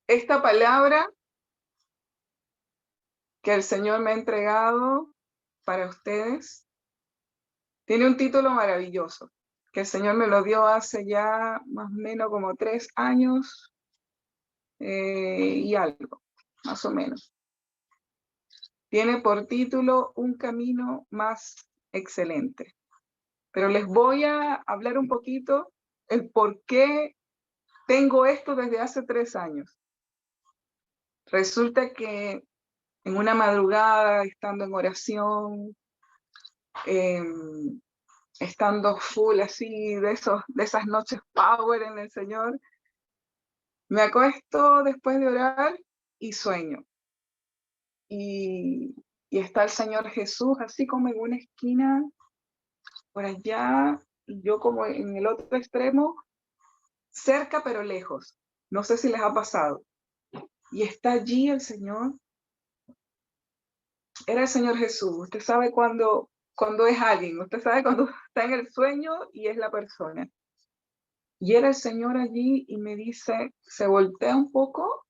Esta palabra que el Señor me ha entregado para ustedes tiene un título maravilloso, que el Señor me lo dio hace ya más o menos como 3 años y algo, más o menos. Tiene por título Un camino más excelente. Pero les voy a hablar un poquito el por qué tengo esto desde hace 3 años. Resulta que en una madrugada, estando en oración, estando full así, de esas noches power en el Señor, me acuesto después de orar y sueño. Y está el Señor Jesús así como en una esquina, por allá, y yo como en el otro extremo, cerca pero lejos. No sé si les ha pasado. Y está allí el Señor. Era el Señor Jesús. Usted sabe cuando es alguien, usted sabe cuando está en el sueño y es la persona. Y era el Señor allí y me dice, se voltea un poco,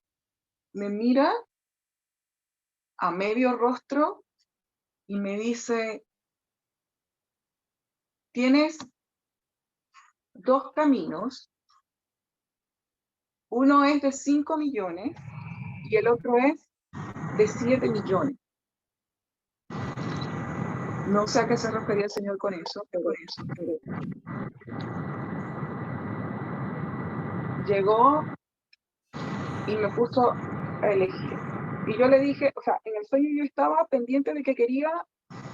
me mira a medio rostro y me dice, tienes 2 caminos, uno es de 5 millones y el otro es de 7 millones. No sé a qué se refería el Señor con eso, pero llegó y me puso a elegir. Y yo le dije, o sea, en el sueño yo estaba pendiente de que quería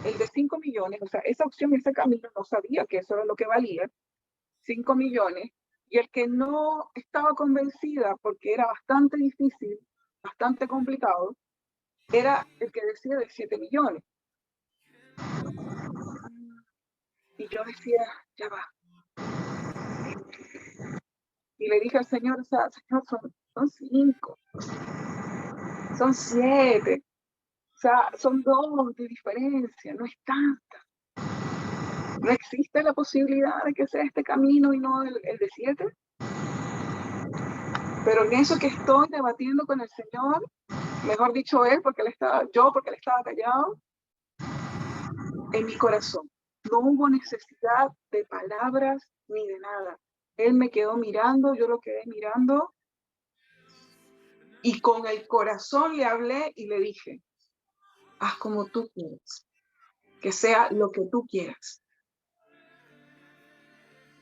el de 5 millones, o sea, esa opción, ese camino, no sabía que eso era lo que valía, 5 millones, y el que no estaba convencida, porque era bastante difícil, bastante complicado, era el que decía de 7 millones. Y yo decía, ya va. Y le dije al Señor, o sea, Señor, son 5, son 7, o sea, son 2 de diferencia, no es tanta. ¿No existe la posibilidad de que sea este camino y no el de 7? Pero en eso que estoy debatiendo con el Señor, mejor dicho él, porque él estaba callado, en mi corazón. No hubo necesidad de palabras ni de nada. Él me quedó mirando, yo lo quedé mirando, y con el corazón le hablé y le dije, haz como tú quieras, que sea lo que tú quieras.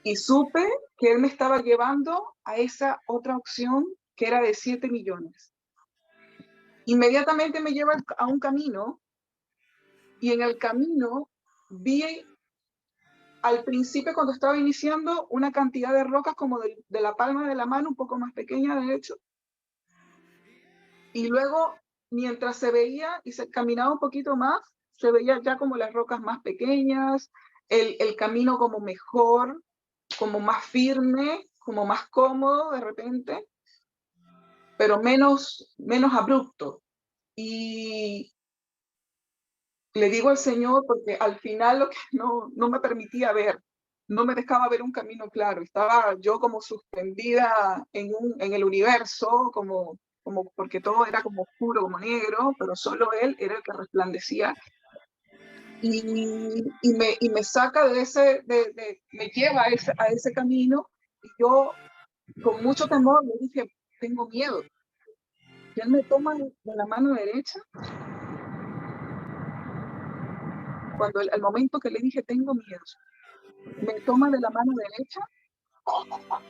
Y supe que él me estaba llevando a esa otra opción que era de 7 millones. Inmediatamente me lleva a un camino y en el camino vi al principio, cuando estaba iniciando, una cantidad de rocas como de la palma de la mano, un poco más pequeña de hecho. Y luego, mientras se veía y se caminaba un poquito más, se veía ya como las rocas más pequeñas, el camino como mejor, como más firme, como más cómodo de repente, pero menos abrupto. Y le digo al Señor, porque al final lo que no me permitía ver, no me dejaba ver un camino claro, estaba yo como suspendida en el universo, como porque todo era como oscuro, como negro, pero solo Él era el que resplandecía. Y me saca de ese, me lleva a ese camino, y yo con mucho temor le dije, tengo miedo. Y Él me toma de la mano derecha, cuando al momento que le dije, tengo miedo, me toma de la mano derecha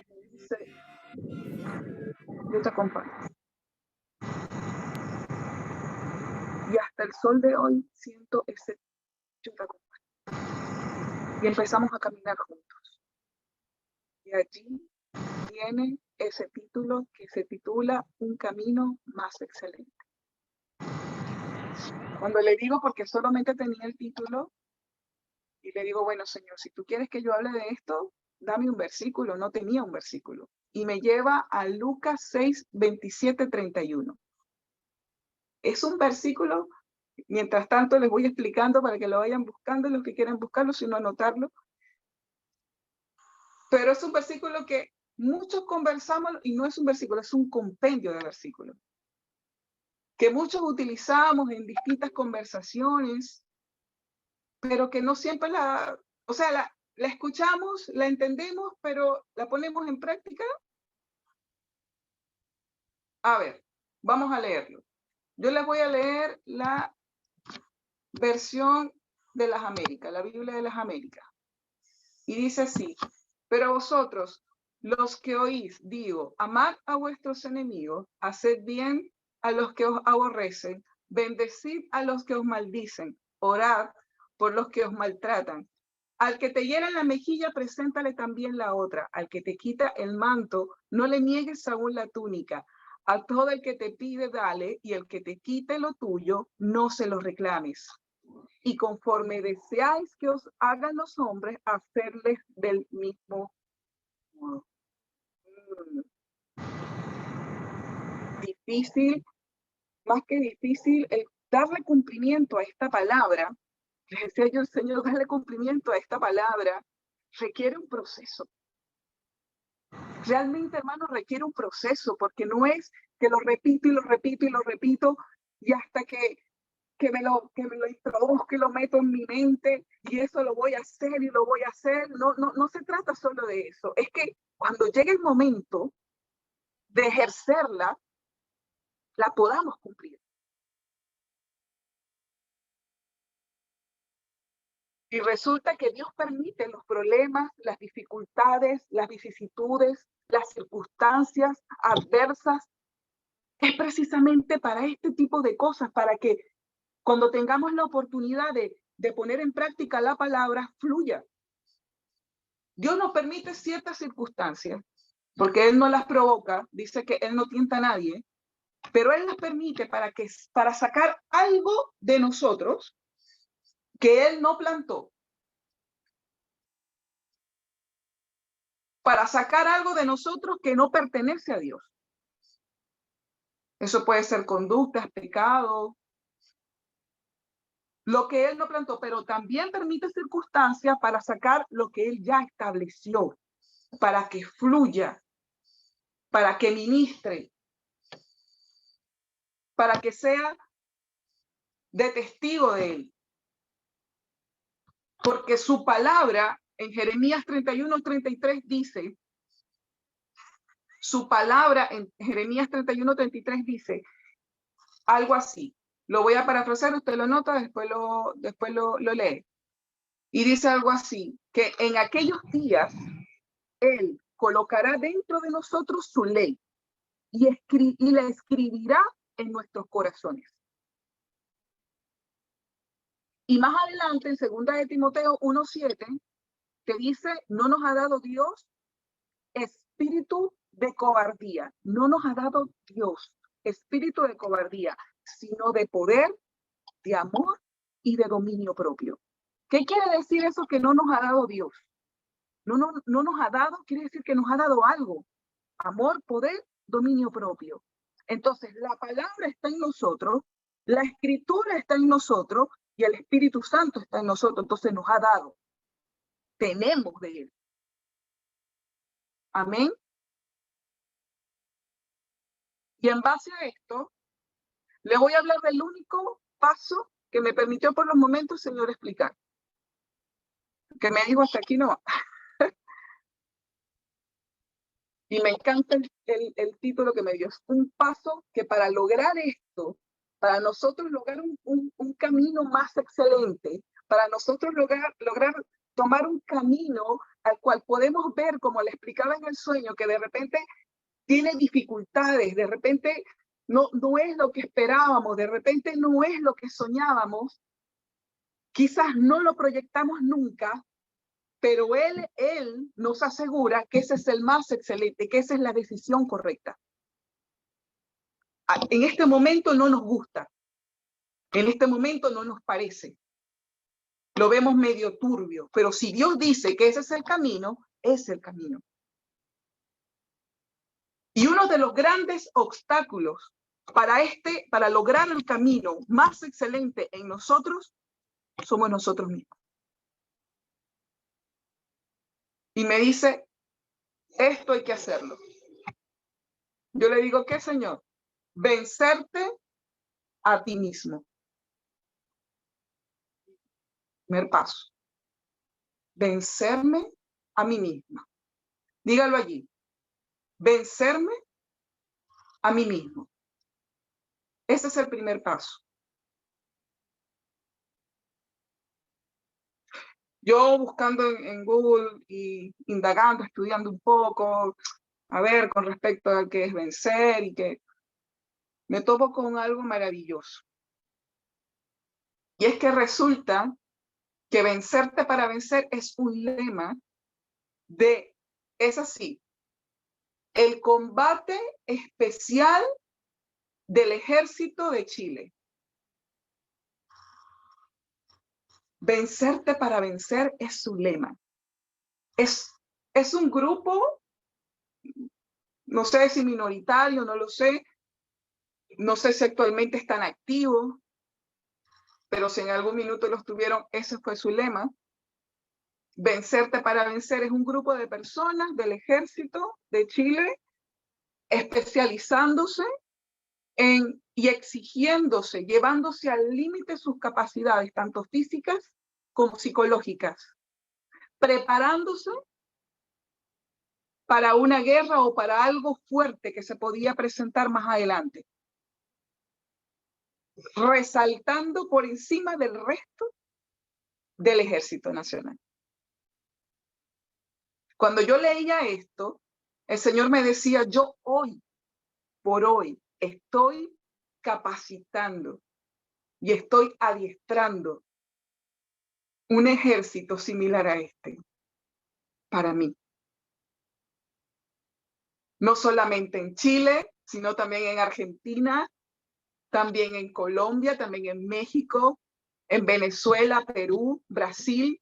y dice, yo te acompaño. Y hasta el sol de hoy siento ese yo te acompaño. Y empezamos a caminar juntos. Y allí viene ese título que se titula Un camino más excelente. Cuando le digo, porque solamente tenía el título, y le digo, bueno, Señor, si tú quieres que yo hable de esto, dame un versículo. No tenía un versículo. Y me lleva a Lucas 6, 27, 31. Es un versículo, mientras tanto les voy explicando para que lo vayan buscando, los que quieran buscarlo, sino anotarlo. Pero es un versículo que muchos conversamos, y no es un versículo, es un compendio de versículos, que muchos utilizamos en distintas conversaciones, pero que no siempre la escuchamos, la entendemos, pero la ponemos en práctica. A ver, vamos a leerlo. Yo les voy a leer la versión de las Américas, la Biblia de las Américas. Y dice así: pero vosotros, los que oís, digo, amad a vuestros enemigos, haced bien a los que os aborrecen, bendecid a los que os maldicen, orad por los que os maltratan. Al que te hiera en la mejilla, preséntale también la otra. Al que te quita el manto, no le niegues aún la túnica. A todo el que te pide, dale, y el que te quite lo tuyo, no se lo reclames. Y conforme deseáis que os hagan los hombres, hacerles del mismo modo. Difícil, más que difícil, el darle cumplimiento a esta palabra. Les decía yo, el Señor, darle cumplimiento a esta palabra requiere un proceso. Realmente, hermano, requiere un proceso, porque no es que lo repito y lo repito y lo repito, y hasta que me lo introduzco y lo meto en mi mente, y eso lo voy a hacer y lo voy a hacer. No se trata solo de eso. Es que cuando llegue el momento de ejercerla, la podamos cumplir. Y resulta que Dios permite los problemas, las dificultades, las vicisitudes, las circunstancias adversas. Es precisamente para este tipo de cosas, para que cuando tengamos la oportunidad de poner en práctica la palabra, fluya. Dios nos permite ciertas circunstancias, porque Él no las provoca, dice que Él no tienta a nadie, pero Él las permite para sacar algo de nosotros que Él no plantó. Para sacar algo de nosotros que no pertenece a Dios. Eso puede ser conductas, pecados, lo que Él no plantó, pero también permite circunstancias para sacar lo que Él ya estableció, para que fluya, para que ministre, para que sea de testigo de Él. Porque su palabra en Jeremías 31:33 dice, su palabra en Jeremías 31:33 dice algo así. Lo voy a parafrasear, usted lo nota, después lo lee. Y dice algo así, que en aquellos días Él colocará dentro de nosotros su ley y la escribirá en nuestros corazones. Y más adelante, en 2 de Timoteo 1:7, te dice, no nos ha dado Dios espíritu de cobardía. No nos ha dado Dios espíritu de cobardía, sino de poder, de amor y de dominio propio. ¿Qué quiere decir eso que no nos ha dado Dios? No nos ha dado, quiere decir que nos ha dado algo. Amor, poder, dominio propio. Entonces, la palabra está en nosotros, la escritura está en nosotros y el Espíritu Santo está en nosotros. Entonces, nos ha dado. Tenemos de Él. Amén. Y en base a esto, le voy a hablar del único paso que me permitió por los momentos, Señor, explicar. Que me dijo, hasta aquí no va. Y me encanta el título que me dio. Es un paso que para lograr esto, para nosotros lograr un camino más excelente, para nosotros lograr tomar un camino al cual podemos ver, como le explicaba en el sueño, que de repente tiene dificultades, de repente no es lo que esperábamos, de repente no es lo que soñábamos, quizás no lo proyectamos nunca, pero él nos asegura que ese es el más excelente, que esa es la decisión correcta. En este momento no nos gusta, en este momento no nos parece, lo vemos medio turbio, pero si Dios dice que ese es el camino, es el camino. Y uno de los grandes obstáculos para lograr el camino más excelente en nosotros, somos nosotros mismos. Y me dice, Esto hay que hacerlo. Yo le digo, ¿qué, Señor? Vencerte a ti mismo. Primer paso. Vencerme a mí misma. Dígalo allí. Vencerme a mí mismo. Ese es el primer paso. Yo buscando en Google y indagando, estudiando un poco, a ver, con respecto a qué es vencer y que me topo con algo maravilloso. Y es que resulta que vencerte para vencer es un lema es así, el combate especial del Ejército de Chile. Vencerte para vencer es su lema. Es un grupo, no sé si minoritario, no lo sé, no sé si actualmente están activos, pero si en algún minuto los tuvieron, ese fue su lema. Vencerte para vencer es un grupo de personas del Ejército de Chile especializándose y exigiéndose, llevándose al límite sus capacidades, tanto físicas como psicológicas, preparándose para una guerra o para algo fuerte que se podía presentar más adelante, resaltando por encima del resto del Ejército Nacional. Cuando yo leía esto, el Señor me decía, yo hoy, por hoy, estoy capacitando y estoy adiestrando un ejército similar a este para mí. No solamente en Chile, sino también en Argentina, también en Colombia, también en México, en Venezuela, Perú, Brasil.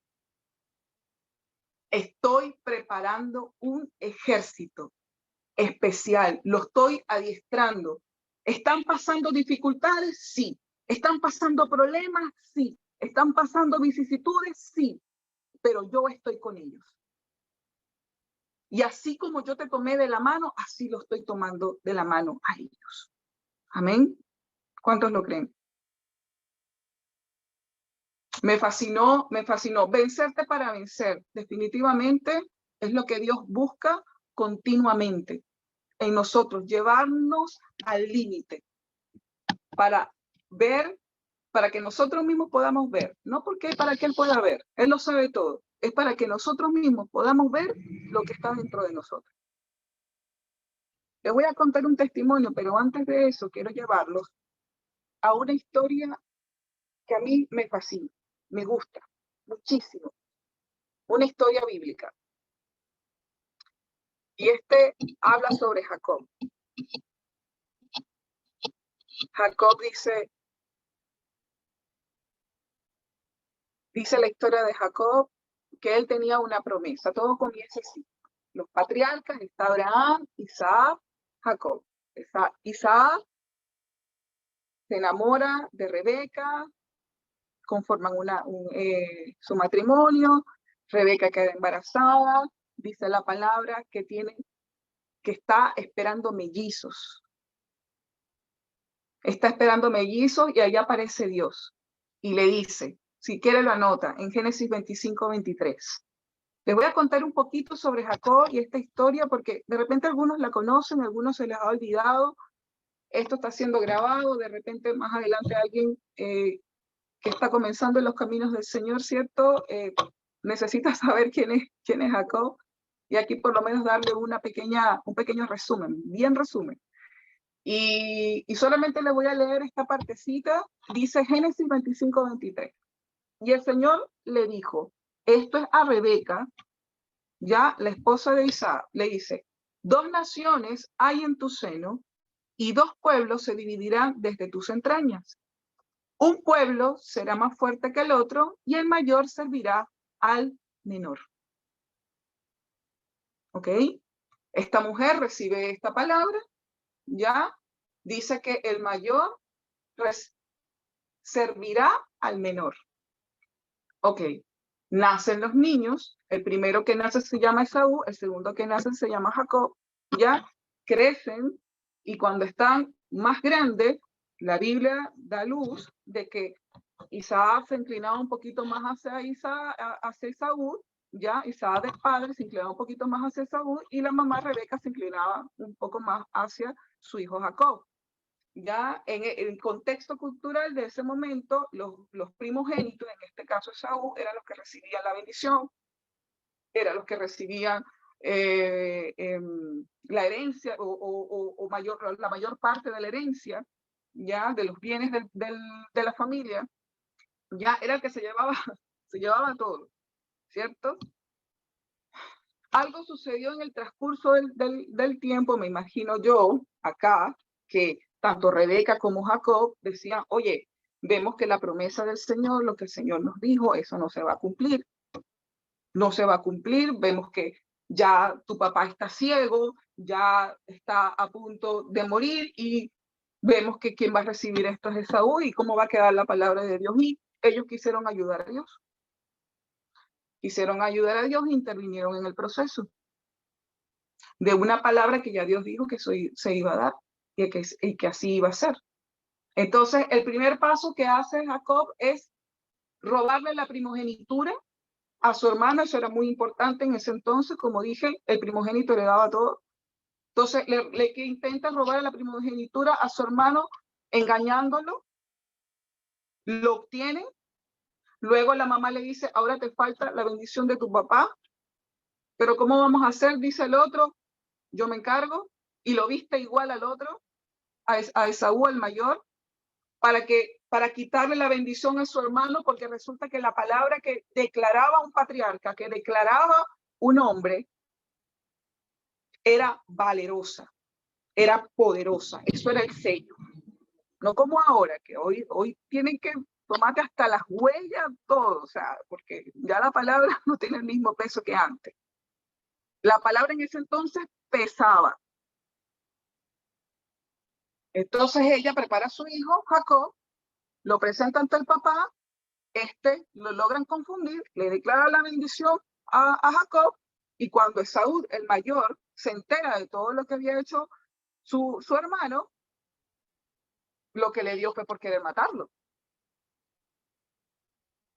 Estoy preparando un ejército especial, lo estoy adiestrando. ¿Están pasando dificultades? Sí. ¿Están pasando problemas? Sí. ¿Están pasando vicisitudes? Sí. Pero yo estoy con ellos. Y así como yo te tomé de la mano, así lo estoy tomando de la mano a ellos. Amén. ¿Cuántos lo creen? Me fascinó, me fascinó. Vencerte para vencer, definitivamente es lo que Dios busca continuamente en nosotros, llevarnos al límite para ver, para que nosotros mismos podamos ver, no porque para que Él pueda ver, Él lo sabe todo, es para que nosotros mismos podamos ver lo que está dentro de nosotros. Les voy a contar un testimonio, pero antes de eso quiero llevarlos a una historia que a mí me fascina, me gusta muchísimo, una historia bíblica. Y habla sobre Jacob. Jacob dice la historia de Jacob que él tenía una promesa. Todo comienza así. Los patriarcas, está Abraham, Isaac, Jacob. Isaac se enamora de Rebeca, conforman su matrimonio, Rebeca queda embarazada, dice la palabra que está esperando mellizos. Está esperando mellizos y allá aparece Dios y le dice, si quiere lo anota, en Génesis 25-23. Les voy a contar un poquito sobre Jacob y esta historia porque de repente algunos la conocen, algunos se les ha olvidado. Esto está siendo grabado, de repente más adelante alguien que está comenzando en los caminos del Señor, ¿cierto? Necesita saber quién es Jacob. Y aquí por lo menos darle un pequeño resumen, bien resumen. Y solamente le voy a leer esta partecita, dice Génesis 25-23. Y el Señor le dijo, esto es a Rebeca, ya la esposa de Isaac, le dice, 2 naciones hay en tu seno y 2 pueblos se dividirán desde tus entrañas. Un pueblo será más fuerte que el otro y el mayor servirá al menor. ¿Ok? Esta mujer recibe esta palabra, ya dice que el mayor servirá al menor. Ok. Nacen los niños, el primero que nace se llama Esaú, el segundo que nace se llama Jacob, ya crecen y cuando están más grandes, la Biblia da luz de que Isaac se inclinaba un poquito más hacia Esaú, ya Isaac de padre se inclinaba un poquito más hacia Esaú y la mamá Rebeca se inclinaba un poco más hacia su hijo Jacob. Ya en el contexto cultural de ese momento, los primogénitos, en este caso Esaú, eran los que recibían la bendición, eran los que recibían la herencia o la mayor parte de la herencia, ya de los bienes de la familia, ya era el que se llevaba todo, ¿cierto? Algo sucedió en el transcurso del tiempo, me imagino yo, acá, que tanto Rebeca como Jacob decían, oye, vemos que la promesa del Señor, lo que el Señor nos dijo, eso no se va a cumplir. No se va a cumplir, vemos que ya tu papá está ciego, ya está a punto de morir y vemos que quien va a recibir esto es Esaú y cómo va a quedar la palabra de Dios. Y ellos quisieron ayudar a Dios. Quisieron ayudar a Dios e intervinieron en el proceso de una palabra que ya Dios dijo que se iba a dar y que así iba a ser. Entonces, el primer paso que hace Jacob es robarle la primogenitura a su hermano. Eso era muy importante en ese entonces, como dije, el primogénito le daba todo. Entonces, que intenta robar la primogenitura a su hermano, engañándolo, lo obtiene. Luego la mamá le dice, ahora te falta la bendición de tu papá, pero ¿cómo vamos a hacer? Dice el otro, yo me encargo, y lo viste igual al otro, a Esaú, el mayor, para quitarle la bendición a su hermano, porque resulta que la palabra que declaraba un patriarca, que declaraba un hombre, era valerosa, era poderosa. Eso era el sello. No como ahora, que hoy tienen que tomarte hasta las huellas, todo, o sea, porque ya la palabra no tiene el mismo peso que antes. La palabra en ese entonces pesaba. Entonces ella prepara a su hijo, Jacob, lo presenta ante el papá, lo logran confundir, le declara la bendición a Jacob, y cuando Esaú, el mayor, se entera de todo lo que había hecho su hermano, lo que le dio fue por querer matarlo.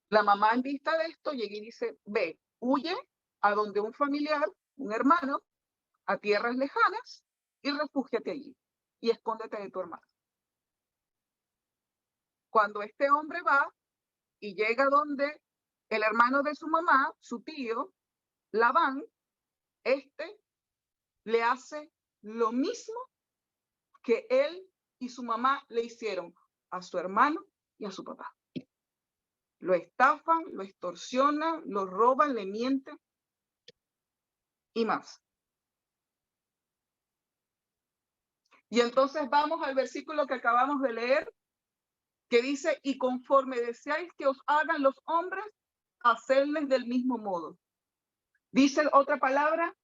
La mamá, en vista de esto, llega y dice, ve, huye a donde un familiar, un hermano, a tierras lejanas, y refúgiate allí, y escóndete de tu hermano. Cuando este hombre va y llega donde el hermano de su mamá, su tío, Labán, le hace lo mismo que él y su mamá le hicieron a su hermano y a su papá. Lo estafan, lo extorsionan, lo roban, le mienten y más. Y entonces vamos al versículo que acabamos de leer, que dice, y conforme deseáis que os hagan los hombres, hacerles del mismo modo. Dice otra palabra,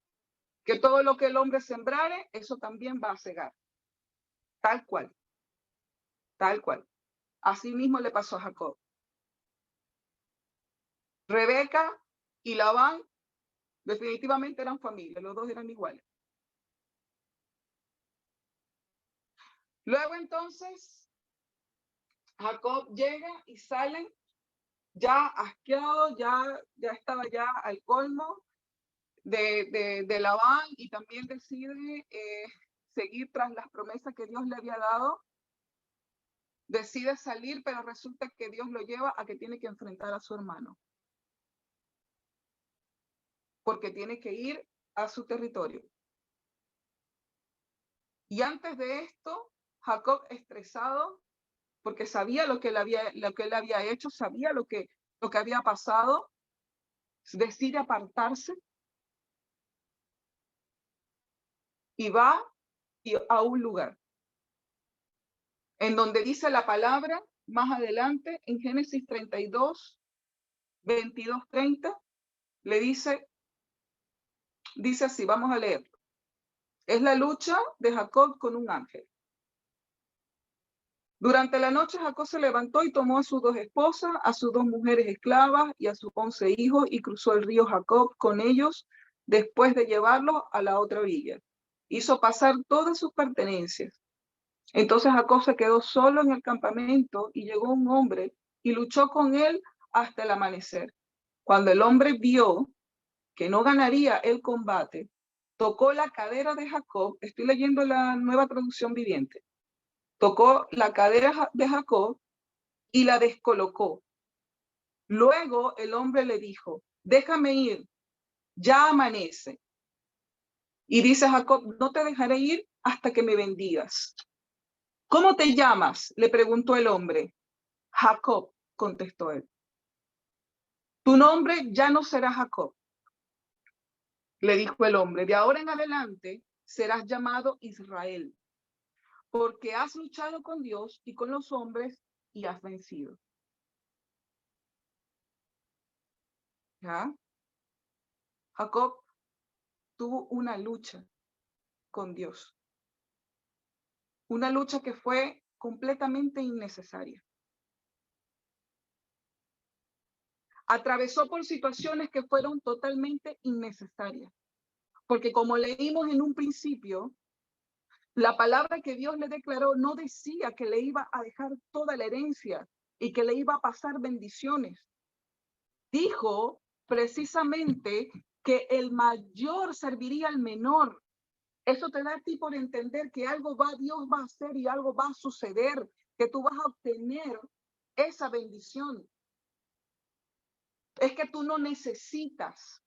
que todo lo que el hombre sembrare, eso también va a cegar. Tal cual. Tal cual. Así mismo le pasó a Jacob. Rebeca y Labán definitivamente eran familia, los dos eran iguales. Luego entonces, Jacob llega y salen ya asqueado, ya estaba ya al colmo de Labán, y también decide seguir tras las promesas que Dios le había dado. Decide salir, pero resulta que Dios lo lleva a que tiene que enfrentar a su hermano, porque tiene que ir a su territorio. Y antes de esto, Jacob, estresado, porque sabía lo que él había hecho, sabía lo que había pasado, decide apartarse y va a un lugar en donde dice la palabra más adelante, en Génesis 32, 22, 30, le dice así, vamos a leer. Es la lucha de Jacob con un ángel. Durante la noche Jacob se levantó y tomó a sus 2 esposas, a sus 2 mujeres esclavas y a sus 11 hijos y cruzó el río Jacob con ellos después de llevarlos a la otra orilla. Hizo pasar todas sus pertenencias. Entonces Jacob se quedó solo en el campamento y llegó un hombre y luchó con él hasta el amanecer. Cuando el hombre vio que no ganaría el combate, tocó la cadera de Jacob. Estoy leyendo la Nueva Traducción Viviente. Tocó la cadera de Jacob y la descolocó. Luego el hombre le dijo, déjame ir, ya amanece. Y dice Jacob, no te dejaré ir hasta que me bendigas. ¿Cómo te llamas? Le preguntó el hombre. Jacob, contestó él. Tu nombre ya no será Jacob, le dijo el hombre. De ahora en adelante serás llamado Israel, porque has luchado con Dios y con los hombres y has vencido. ¿Ya? Jacob tuvo una lucha con Dios. Una lucha que fue completamente innecesaria. Atravesó por situaciones que fueron totalmente innecesarias. Porque como leímos en un principio, la palabra que Dios le declaró no decía que le iba a dejar toda la herencia y que le iba a pasar bendiciones. Dijo precisamente que el mayor serviría al menor. Eso te da a ti por entender que Dios va a hacer y algo va a suceder, que tú vas a obtener esa bendición. Es que tú no necesitas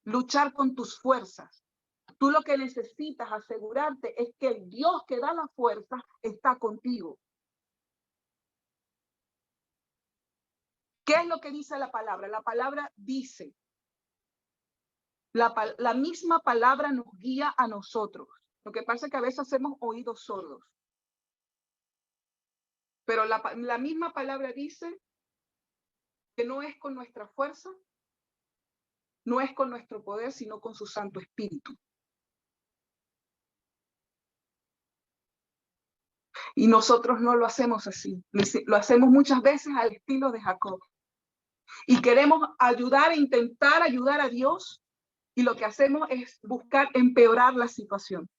luchar con tus fuerzas. Tú lo que necesitas asegurarte es que el Dios que da la fuerza está contigo. ¿Qué es lo que dice la palabra? La palabra dice, la misma palabra nos guía a nosotros. Lo que pasa es que a veces hacemos oídos sordos. Pero la misma palabra dice que no es con nuestra fuerza, no es con nuestro poder, sino con su Santo Espíritu. Y nosotros no lo hacemos así. Lo hacemos muchas veces al estilo de Jacob. Y queremos intentar ayudar a Dios, y lo que hacemos es buscar empeorar la situación.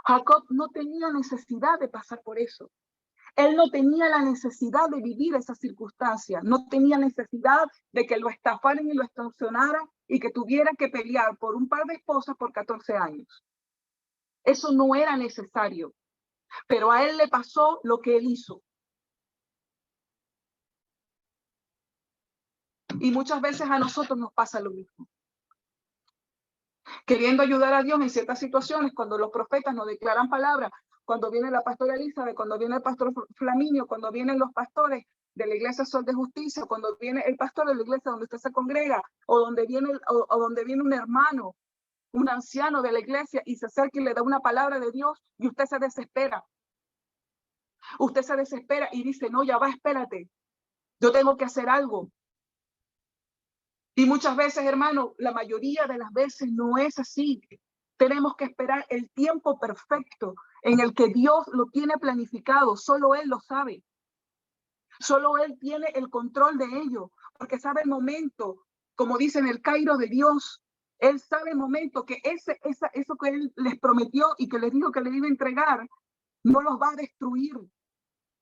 Jacob no tenía necesidad de pasar por eso. Él no tenía la necesidad de vivir esa circunstancia, no tenía necesidad de que lo estafaran y lo extorsionaran y que tuviera que pelear por un par de esposas por 14 años. Eso no era necesario, pero a él le pasó lo que él hizo. Y muchas veces a nosotros nos pasa lo mismo. Queriendo ayudar a Dios en ciertas situaciones, cuando los profetas nos declaran palabras, cuando viene la pastora Elizabeth, cuando viene el pastor Flaminio, cuando vienen los pastores de la iglesia Sol de Justicia, cuando viene el pastor de la iglesia donde usted se congrega, o donde viene un hermano, un anciano de la iglesia y se acerca y le da una palabra de Dios y usted se desespera. Usted se desespera y dice, no, ya va, espérate, yo tengo que hacer algo. Y muchas veces, hermano, la mayoría de las veces no es así. Tenemos que esperar el tiempo perfecto en el que Dios lo tiene planificado. Solo Él lo sabe. Solo Él tiene el control de ello, porque sabe el momento, como dice en el Cairo de Dios. Él sabe el momento que eso que Él les prometió y que les dijo que le iba a entregar, no los va a destruir.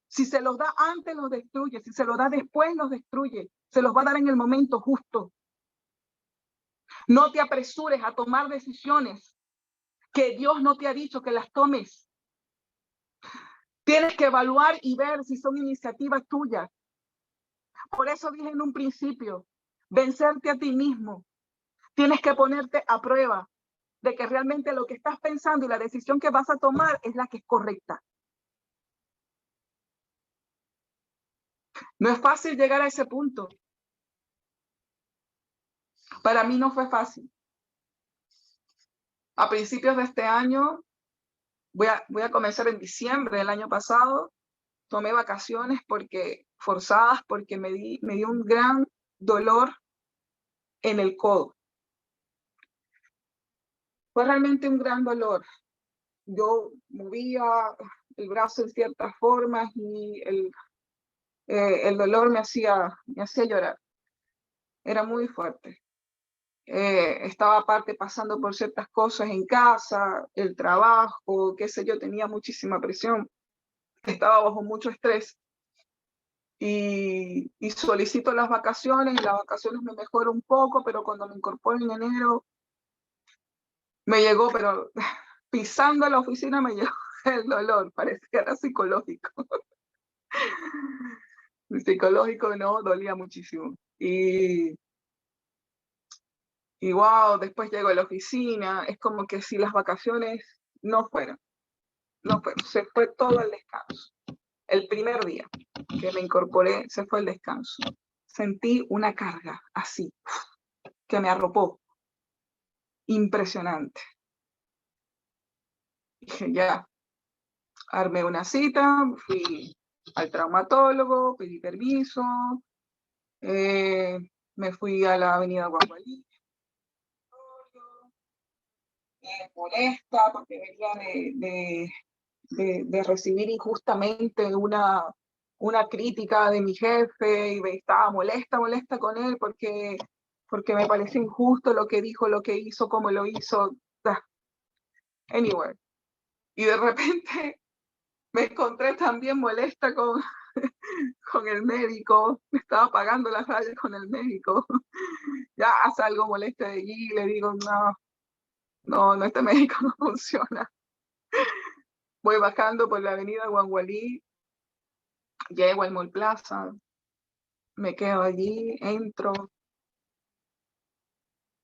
Si se los da antes, los destruye. Si se los da después, los destruye. Se los va a dar en el momento justo. No te apresures a tomar decisiones que Dios no te ha dicho que las tomes. Tienes que evaluar y ver si son iniciativas tuyas. Por eso dije en un principio, vencerte a ti mismo. Tienes que ponerte a prueba de que realmente lo que estás pensando y la decisión que vas a tomar es la que es correcta. No es fácil llegar a ese punto. Para mí no fue fácil. A principios de este año, voy a comenzar en diciembre del año pasado, tomé vacaciones forzadas porque me dio un gran dolor en el codo. Fue realmente un gran dolor. yo movía el brazo en ciertas formas y el dolor me hacía llorar. Era muy fuerte. Estaba aparte pasando por ciertas cosas en casa, el trabajo, qué sé yo, tenía muchísima presión, estaba bajo mucho estrés y solicito las vacaciones, y las vacaciones me mejoró un poco, pero cuando me incorporo en enero me llegó, pero pisando la oficina me llegó el dolor, parece que era psicológico. El psicológico no, dolía muchísimo. Y wow, después llego a la oficina, es como que si las vacaciones no fueron, se fue todo el descanso. El primer día que me incorporé, se fue el descanso. Sentí una carga así, que me arropó, impresionante. Dije, ya, armé una cita, fui al traumatólogo, pedí permiso, me fui a la avenida Guagualí, molesta porque venía de recibir injustamente una crítica de mi jefe y estaba molesta con él porque me parece injusto lo que dijo, lo que hizo, cómo lo hizo. Anyway. Y de repente me encontré también molesta con el médico, me estaba pagando las rayas con el médico. Ya salgo molesta de allí y le digo, no, este médico no funciona. Voy bajando por la avenida Guangualí, llego al Mall Plaza, me quedo allí, entro,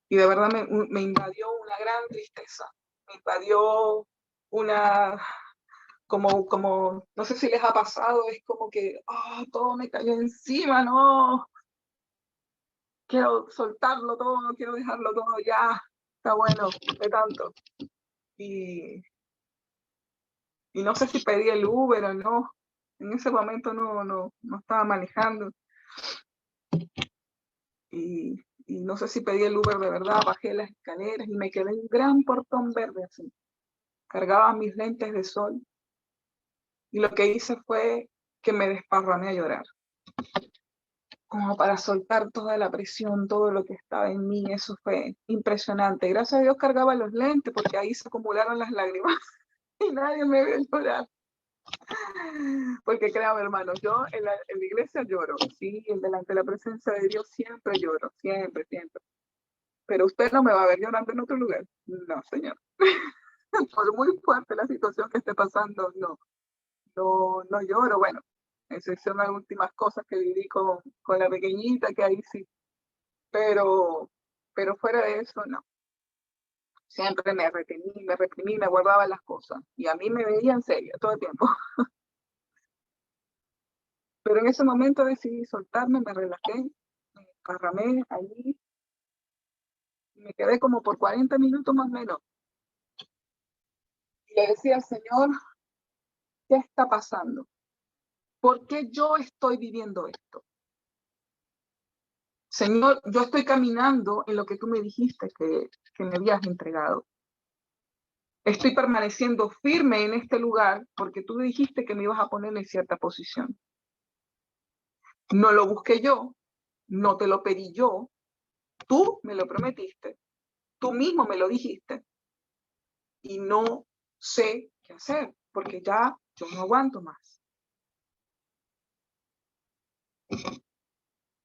y de verdad me invadió una gran tristeza, me invadió una, como, no sé si les ha pasado, es como que todo me cayó encima, no, quiero soltarlo todo, quiero dejarlo todo ya, está bueno, de tanto. Y, y no sé si pedí el Uber o no, en ese momento no estaba manejando. Y no sé si pedí el Uber de verdad, bajé las escaleras y me quedé en un gran portón verde así. Cargaba mis lentes de sol y lo que hice fue que me desparramé a llorar, como para soltar toda la presión, todo lo que estaba en mí. Eso fue impresionante. Gracias a Dios cargaba los lentes porque ahí se acumularon las lágrimas y nadie me vio llorar. Porque créame, hermano, yo en la iglesia lloro, sí, delante de la presencia de Dios siempre lloro, siempre, siempre. Pero usted no me va a ver llorando en otro lugar. No, señor. Por muy fuerte la situación que esté pasando, no lloro. Bueno, excepción a últimas cosas que viví con la pequeñita, que ahí sí. Pero fuera de eso, no. Siempre me reprimí, me guardaba las cosas. Y a mí me veía en serio todo el tiempo. Pero en ese momento decidí soltarme, me relajé, me encarramé allí. Y me quedé como por 40 minutos más o menos. Y le decía al Señor, ¿qué está pasando? ¿Por qué yo estoy viviendo esto? Señor, yo estoy caminando en lo que tú me dijiste que me habías entregado. Estoy permaneciendo firme en este lugar porque tú dijiste que me ibas a poner en cierta posición. No lo busqué yo, no te lo pedí yo, tú me lo prometiste, tú mismo me lo dijiste y no sé qué hacer porque ya yo no aguanto más. El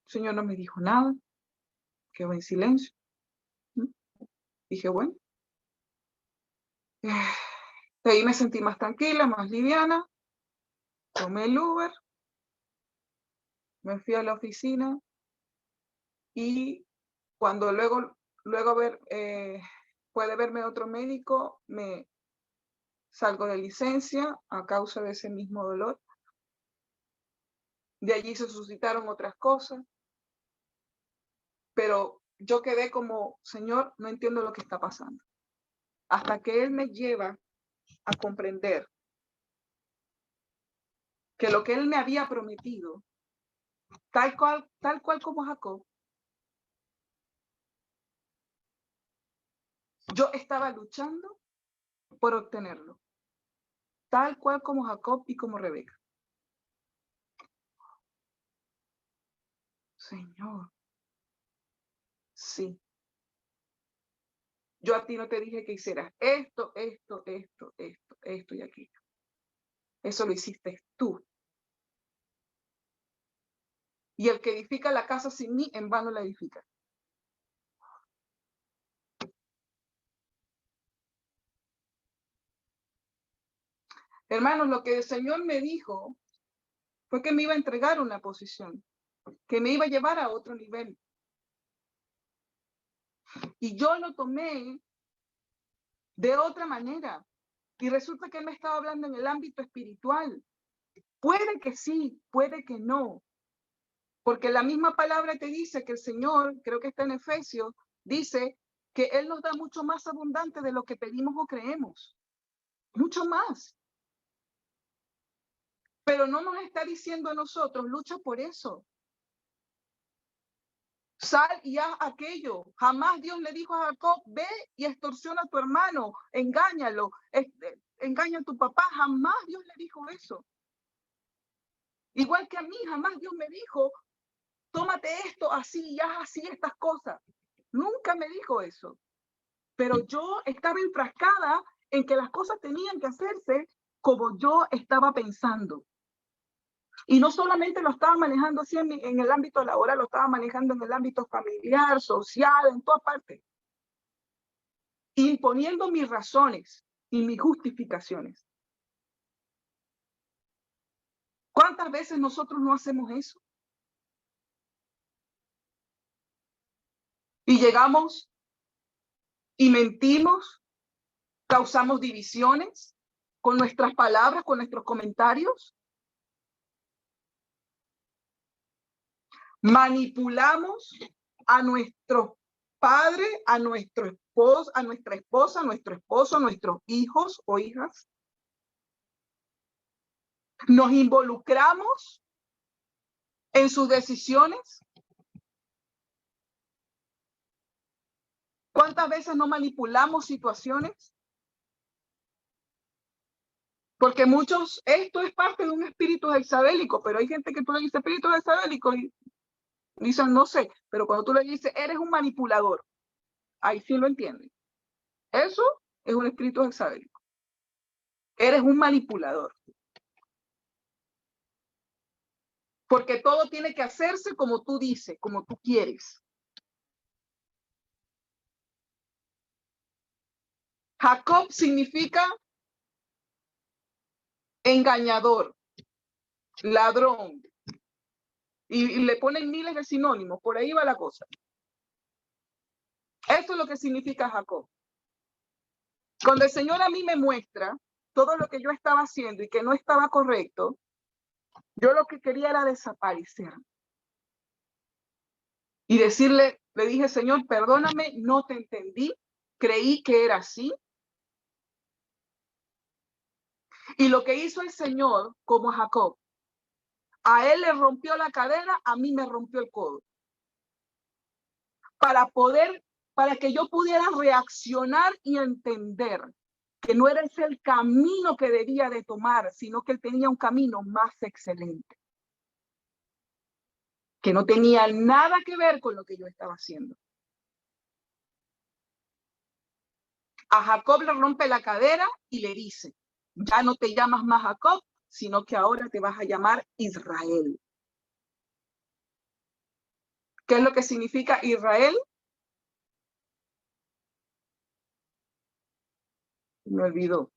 Señor no me dijo nada, quedó en silencio. Dije, bueno, de ahí me sentí más tranquila, más liviana, tomé el Uber, me fui a la oficina y cuando luego puede verme otro médico, me salgo de licencia a causa de ese mismo dolor. De allí se suscitaron otras cosas, pero yo quedé como, Señor, no entiendo lo que está pasando. Hasta que Él me lleva a comprender que lo que Él me había prometido, tal cual como Jacob, yo estaba luchando por obtenerlo, tal cual como Jacob y como Rebeca. Señor, sí. Yo a ti no te dije que hicieras esto y aquello. Eso lo hiciste tú. Y el que edifica la casa sin mí, en vano la edifica. Hermanos, lo que el Señor me dijo fue que me iba a entregar una posición, que me iba a llevar a otro nivel. Y yo lo tomé de otra manera. Y resulta que Él me estaba hablando en el ámbito espiritual. Puede que sí, puede que no. Porque la misma palabra te dice que el Señor, creo que está en Efesios, dice que Él nos da mucho más abundante de lo que pedimos o creemos. Mucho más. Pero no nos está diciendo a nosotros, lucha por eso. Sal y haz aquello. Jamás Dios le dijo a Jacob, ve y extorsiona a tu hermano, engáñalo, engaña a tu papá. Jamás Dios le dijo eso. Igual que a mí, jamás Dios me dijo, tómate esto así y haz así estas cosas. Nunca me dijo eso. Pero yo estaba enfrascada en que las cosas tenían que hacerse como yo estaba pensando. Y no solamente lo estaba manejando así en el ámbito laboral, lo estaba manejando en el ámbito familiar, social, en todas partes. Imponiendo mis razones y mis justificaciones. ¿Cuántas veces nosotros no hacemos eso? Y llegamos y mentimos, causamos divisiones con nuestras palabras, con nuestros comentarios. Manipulamos a nuestro padre, a nuestro esposo, a nuestra esposa, a nuestro esposo, a nuestros hijos o hijas. Nos involucramos en sus decisiones. ¿Cuántas veces no manipulamos situaciones? Porque muchos, esto es parte de un espíritu jezabélico, pero hay gente que tú le dices espíritu jezabélico y dicen, no sé, pero cuando tú le dices, eres un manipulador, ahí sí lo entienden. Eso es un espíritu jezabélico. Eres un manipulador. Porque todo tiene que hacerse como tú dices, como tú quieres. Jacob significa engañador, ladrón. Y le ponen miles de sinónimos, por ahí va la cosa. Eso es lo que significa Jacob. Cuando el Señor a mí me muestra todo lo que yo estaba haciendo y que no estaba correcto, yo lo que quería era desaparecer. Y decirle, le dije, Señor, perdóname, no te entendí, creí que era así. Y lo que hizo el Señor, como Jacob, a él le rompió la cadera, a mí me rompió el codo. Para que yo pudiera reaccionar y entender que no era ese el camino que debía de tomar, sino que él tenía un camino más excelente, que no tenía nada que ver con lo que yo estaba haciendo. A Jacob le rompe la cadera y le dice, ya no te llamas más Jacob, sino que ahora te vas a llamar Israel. ¿Qué es lo que significa Israel? Me olvidó.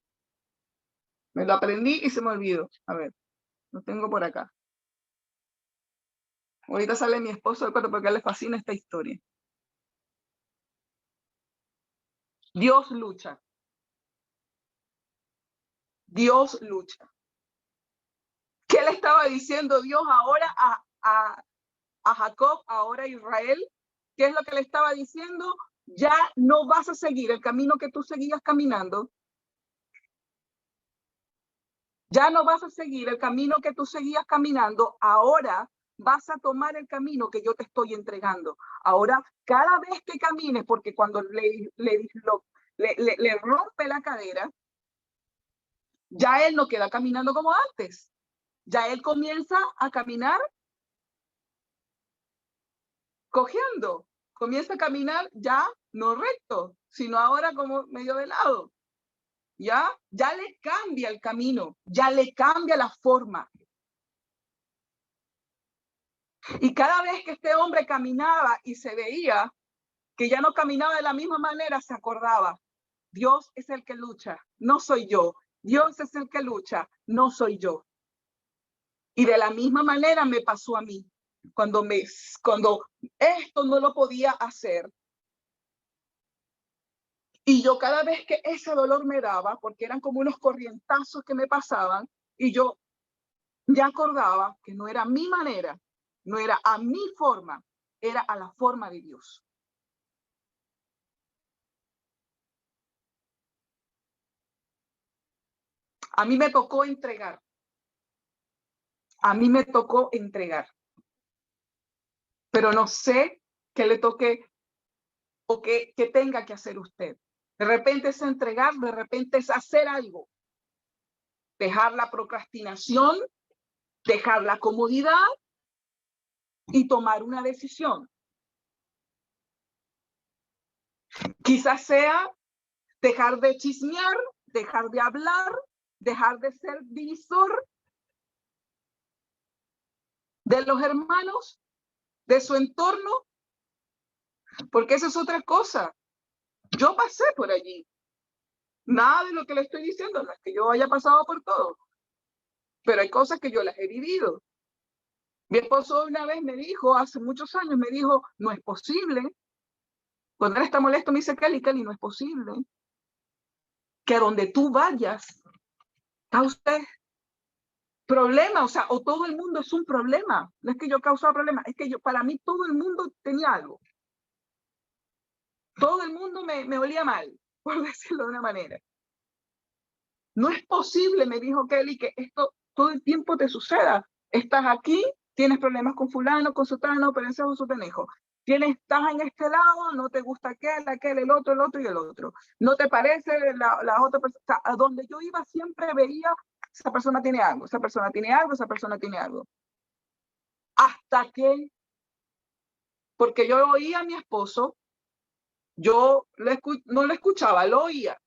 Me lo aprendí y se me olvidó. A ver, lo tengo por acá. Ahorita sale mi esposo del cuarto porque a él le fascina esta historia. Dios lucha. Dios lucha. ¿Qué le estaba diciendo Dios ahora a Jacob, ahora a Israel? ¿Qué es lo que le estaba diciendo? Ya no vas a seguir el camino que tú seguías caminando. Ya no vas a seguir el camino que tú seguías caminando. Ahora vas a tomar el camino que yo te estoy entregando. Ahora, cada vez que camines, porque cuando le rompe la cadera, ya él no queda caminando como antes. Ya él comienza a caminar cojeando, comienza a caminar ya no recto, sino ahora como medio de lado. ¿Ya? Ya le cambia el camino, ya le cambia la forma. Y cada vez que este hombre caminaba y se veía que ya no caminaba de la misma manera, se acordaba, Dios es el que lucha, no soy yo. Dios es el que lucha, no soy yo. Y de la misma manera me pasó a mí. Cuando esto no lo podía hacer, y yo cada vez que ese dolor me daba, porque eran como unos corrientazos que me pasaban, y yo ya acordaba que no era mi manera, no era a mi forma, era a la forma de Dios. A mí me tocó entregar. A mí me tocó entregar. Pero no sé qué le toque o qué tenga que hacer usted. De repente es entregar, de repente es hacer algo. Dejar la procrastinación, dejar la comodidad y tomar una decisión. Quizás sea dejar de chismear, dejar de hablar, dejar de ser divisor de los hermanos, de su entorno, porque esa es otra cosa. Yo pasé por allí. Nada de lo que le estoy diciendo, no es que yo haya pasado por todo, pero hay cosas que yo las he vivido. Mi esposo una vez me dijo, hace muchos años, me dijo, no es posible. Cuando él está molesto me dice, Kelly, no es posible que a donde tú vayas, está usted problema, o sea, o todo el mundo es un problema. No es que yo causaba problemas, es que para mí todo el mundo tenía algo. Todo el mundo me olía mal, por decirlo de una manera. No es posible, me dijo Kelly, que esto todo el tiempo te suceda. Estás aquí, tienes problemas con fulano, con sutano, pero ese es un sutenejo. Estás en este lado, no te gusta aquel, el otro y el otro. No te parece la otra persona. O sea, a donde yo iba siempre veía, esa persona tiene algo, esa persona tiene algo, esa persona tiene algo. Hasta que, porque yo oía a mi esposo, yo no lo escuchaba, lo oía.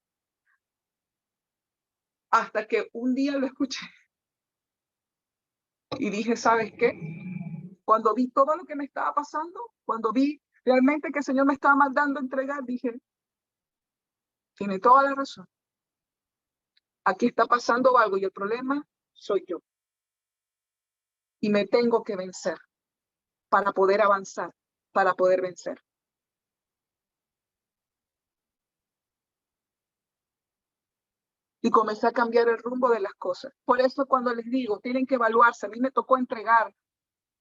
Hasta que un día lo escuché. Y dije, ¿sabes qué? Cuando vi todo lo que me estaba pasando, cuando vi realmente que el Señor me estaba mandando a entregar, dije, tiene toda la razón. Aquí está pasando algo y el problema soy yo. Y me tengo que vencer para poder avanzar, para poder vencer. Y comencé a cambiar el rumbo de las cosas. Por eso cuando les digo, tienen que evaluarse. A mí me tocó entregar.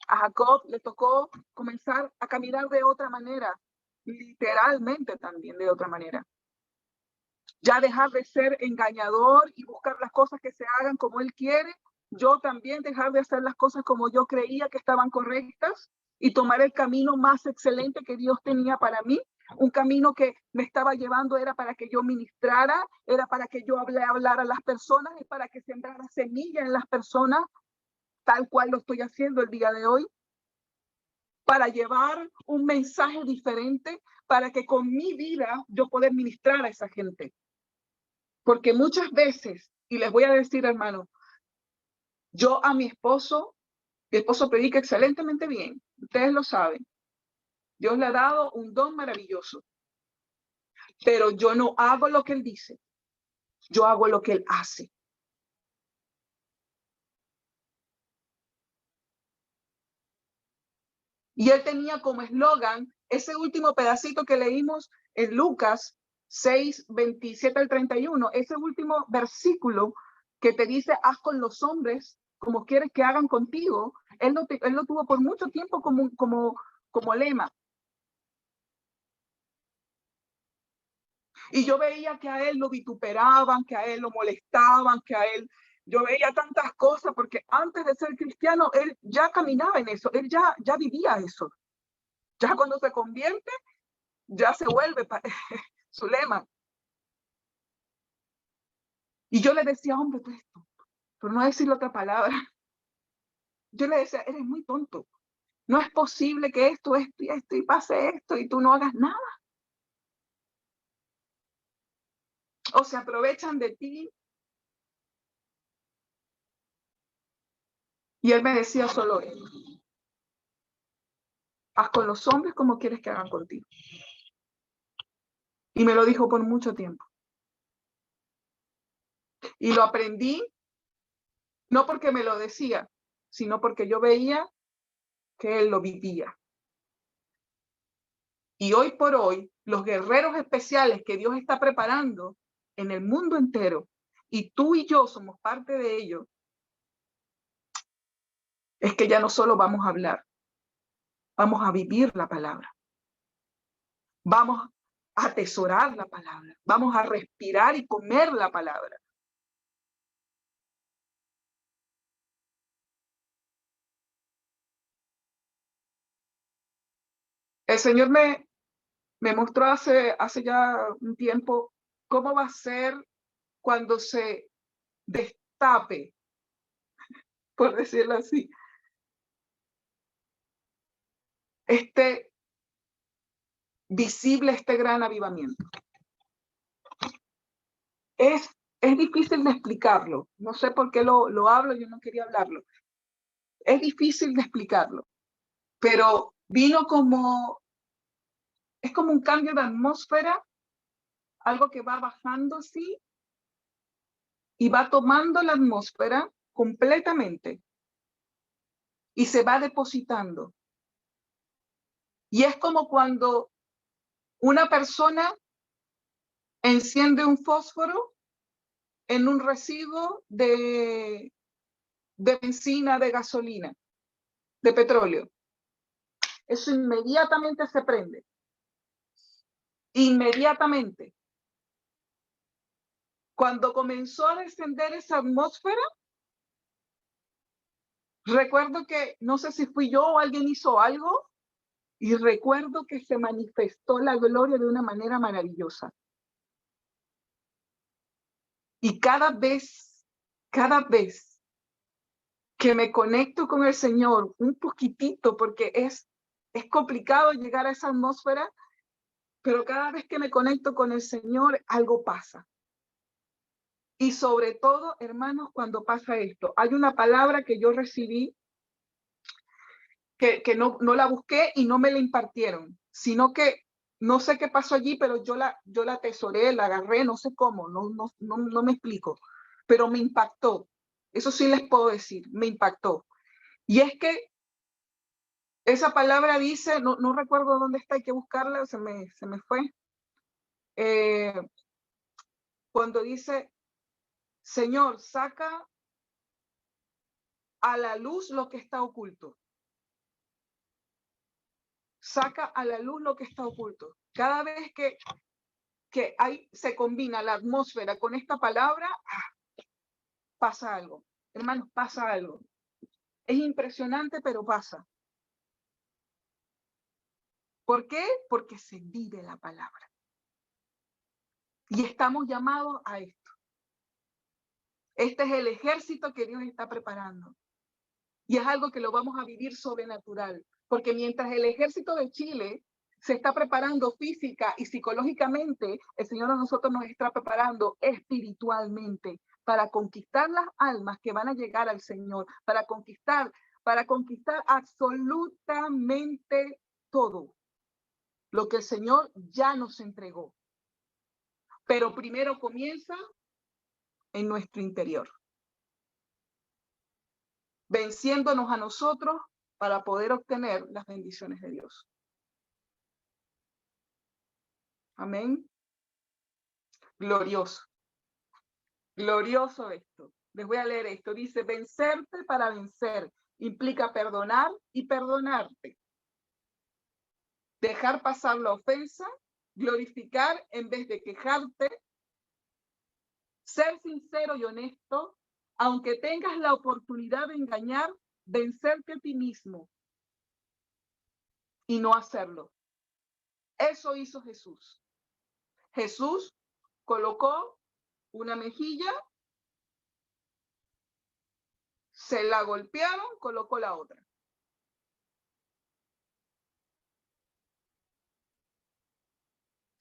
A Jacob le tocó comenzar a caminar de otra manera, literalmente también de otra manera. Ya dejar de ser engañador y buscar las cosas que se hagan como él quiere. Yo también dejar de hacer las cosas como yo creía que estaban correctas y tomar el camino más excelente que Dios tenía para mí. Un camino que me estaba llevando era para que yo ministrara, era para que yo hablara a las personas, es para que sembrara semilla en las personas, tal cual lo estoy haciendo el día de hoy, para llevar un mensaje diferente, para que con mi vida yo pueda ministrar a esa gente. Porque muchas veces, y les voy a decir, hermano, yo a mi esposo predica excelentemente bien, ustedes lo saben. Dios le ha dado un don maravilloso. Pero yo no hago lo que él dice, yo hago lo que él hace. Y él tenía como eslogan ese último pedacito que leímos en Lucas 6, 27 al 31, ese último versículo que te dice, haz con los hombres como quieres que hagan contigo. Él lo tuvo por mucho tiempo como lema. Y yo veía que a él lo vituperaban, que a él lo molestaban, que a él... Yo veía tantas cosas porque antes de ser cristiano, él ya caminaba en eso, él ya vivía eso. Ya cuando se convierte, ya se vuelve su lema. Y yo le decía, hombre, tú eres tonto, por no decirle otra palabra. Yo le decía, eres muy tonto. No es posible que esto y pase esto y tú no hagas nada. O se aprovechan de ti. Y él me decía solo esto. Haz con los hombres como quieres que hagan contigo. Y me lo dijo por mucho tiempo. Y lo aprendí, no porque me lo decía, sino porque yo veía que él lo vivía. Y hoy por hoy, los guerreros especiales que Dios está preparando en el mundo entero, y tú y yo somos parte de ello, es que ya no solo vamos a hablar, vamos a vivir la palabra. Vamos a atesorar la palabra, vamos a respirar y comer la palabra. El Señor me mostró hace ya un tiempo cómo va a ser cuando se destape, por decirlo así, este visible, este gran avivamiento. Es difícil de explicarlo, no sé por qué lo hablo, yo no quería hablarlo. Es difícil de explicarlo, pero vino como, es como un cambio de atmósfera, algo que va bajando así y va tomando la atmósfera completamente y se va depositando. Y es como cuando una persona enciende un fósforo en un residuo de benzina, de gasolina, de petróleo. Eso inmediatamente se prende. Inmediatamente. Cuando comenzó a descender esa atmósfera, recuerdo que, no sé si fui yo o alguien hizo algo, y recuerdo que se manifestó la gloria de una manera maravillosa. Y cada vez que me conecto con el Señor, un poquitito, porque es complicado llegar a esa atmósfera, pero cada vez que me conecto con el Señor, algo pasa. Y sobre todo, hermanos, cuando pasa esto, hay una palabra que yo recibí que no la busqué y no me la impartieron, sino que no sé qué pasó allí, pero yo la atesoré, la agarré, no sé cómo, no me explico, pero me impactó. Eso sí les puedo decir, me impactó. Y es que esa palabra dice, no recuerdo dónde está, hay que buscarla, se me fue. Cuando dice, Señor, saca a la luz lo que está oculto. Saca a la luz lo que está oculto. Cada vez que se combina la atmósfera con esta palabra, pasa algo. Hermanos, pasa algo. Es impresionante, pero pasa. ¿Por qué? Porque se vive la palabra. Y estamos llamados a esto. Este es el ejército que Dios está preparando. Y es algo que lo vamos a vivir sobrenatural. Porque mientras el ejército de Chile se está preparando física y psicológicamente, el Señor a nosotros nos está preparando espiritualmente para conquistar las almas que van a llegar al Señor, para conquistar absolutamente todo lo que el Señor ya nos entregó. Pero primero comienza en nuestro interior, venciéndonos a nosotros para poder obtener las bendiciones de Dios. Amén. Glorioso. Glorioso esto. Les voy a leer esto. Dice, vencerte para vencer implica perdonar y perdonarte. Dejar pasar la ofensa, glorificar en vez de quejarte, ser sincero y honesto, aunque tengas la oportunidad de engañar, vencerte a ti mismo y no hacerlo. Eso hizo Jesús. Jesús colocó una mejilla Se la golpearon, colocó la otra.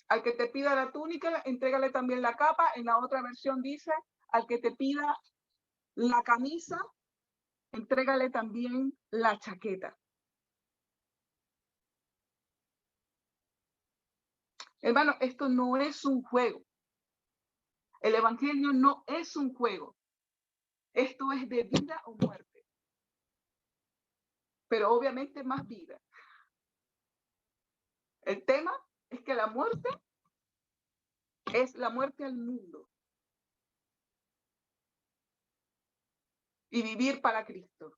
Al que te pida la túnica, entrégale también la capa. En la otra versión dice, al que te pida la camisa, entrégale también la chaqueta. Hermano, esto no es un juego. El evangelio no es un juego. Esto es de vida o muerte. Pero obviamente más vida. El tema es que la muerte es la muerte al mundo. Y vivir para Cristo.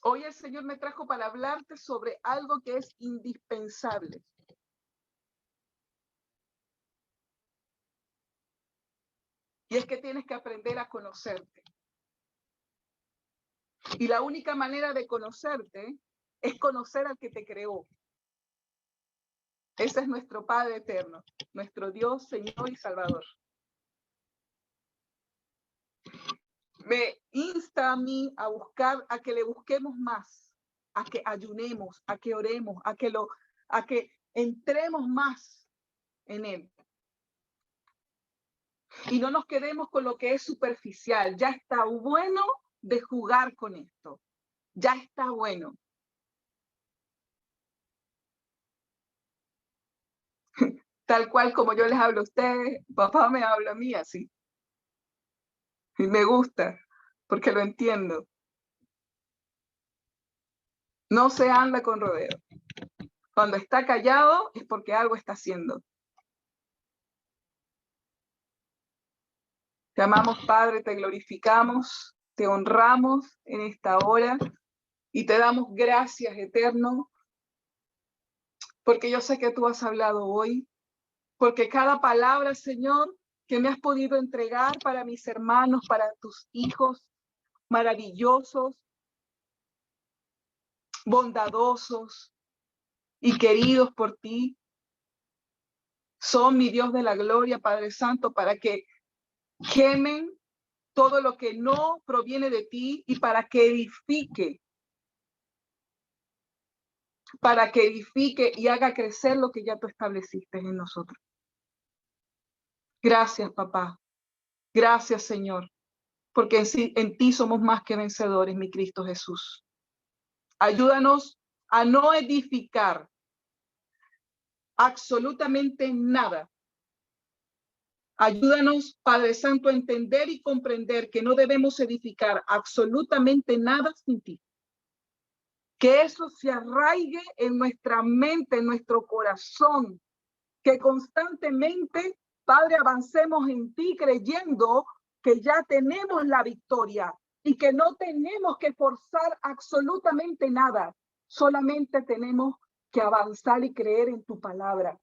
Hoy el Señor me trajo para hablarte sobre algo que es indispensable. Y es que tienes que aprender a conocerte. Y la única manera de conocerte es conocer al que te creó. Ese es nuestro Padre eterno, nuestro Dios, Señor y Salvador. Me insta a mí a buscar, a que le busquemos más, a que ayunemos, a que oremos, a que entremos más en Él. Y no nos quedemos con lo que es superficial. Ya está bueno de jugar con esto. Ya está bueno. Tal cual como yo les hablo a ustedes, papá me habla a mí así. Y me gusta, porque lo entiendo. No se anda con rodeo. Cuando está callado es porque algo está haciendo. Te amamos, Padre, te glorificamos, te honramos en esta hora y te damos gracias, Eterno, porque yo sé que tú has hablado hoy, porque cada palabra, Señor, que me has podido entregar para mis hermanos, para tus hijos maravillosos, bondadosos y queridos por ti, son mi Dios de la gloria, Padre Santo, para que quemen todo lo que no proviene de ti y para que edifique y haga crecer lo que ya tú estableciste en nosotros. Gracias, papá. Gracias, Señor, porque en ti somos más que vencedores, mi Cristo Jesús. Ayúdanos a no edificar absolutamente nada. Ayúdanos, Padre Santo, a entender y comprender que no debemos edificar absolutamente nada sin ti. Que eso se arraigue en nuestra mente, en nuestro corazón, que constantemente, Padre, avancemos en ti creyendo que ya tenemos la victoria y que no tenemos que forzar absolutamente nada, solamente tenemos que avanzar y creer en tu palabra.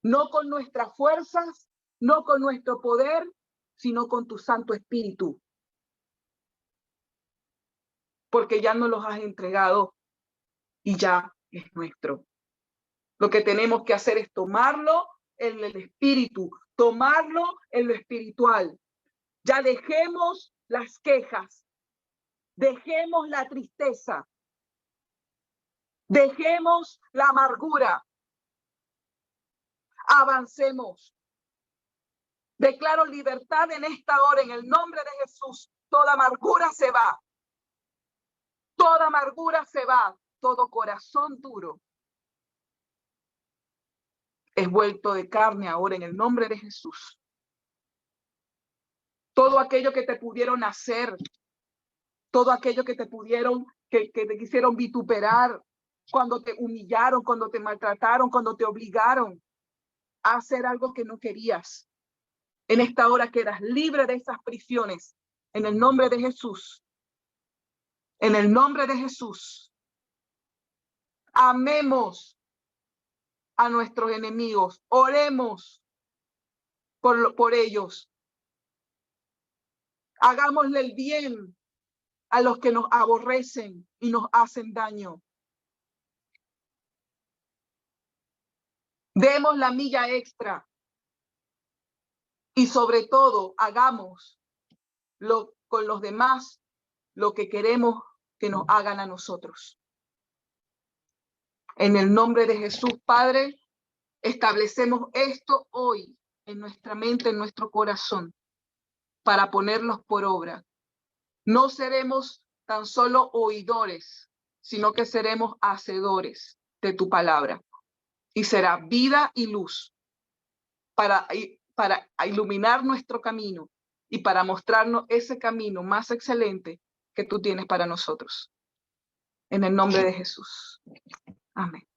No con nuestras fuerzas, no con nuestro poder, sino con tu Santo Espíritu. Porque ya nos los has entregado y ya es nuestro. Lo que tenemos que hacer es tomarlo en el espíritu, tomarlo en lo espiritual. Ya dejemos las quejas, dejemos la tristeza, dejemos la amargura, avancemos. Declaro libertad en esta hora, en el nombre de Jesús. Toda amargura se va, toda amargura se va, todo corazón duro es vuelto de carne ahora en el nombre de Jesús. Todo aquello que te pudieron hacer, todo aquello que te pudieron, que te quisieron vituperar, cuando te humillaron, cuando te maltrataron, cuando te obligaron a hacer algo que no querías. En esta hora quedas libre de esas prisiones, en el nombre de Jesús. En el nombre de Jesús. Amemos a nuestros enemigos, oremos por ellos. Hagámosle el bien a los que nos aborrecen y nos hacen daño. Demos la milla extra y sobre todo hagamos con los demás lo que queremos que nos hagan a nosotros. En el nombre de Jesús, Padre, establecemos esto hoy en nuestra mente, en nuestro corazón, para ponerlos por obra. No seremos tan solo oidores, sino que seremos hacedores de tu palabra. Y será vida y luz para iluminar nuestro camino y para mostrarnos ese camino más excelente que tú tienes para nosotros. En el nombre de Jesús. Amén.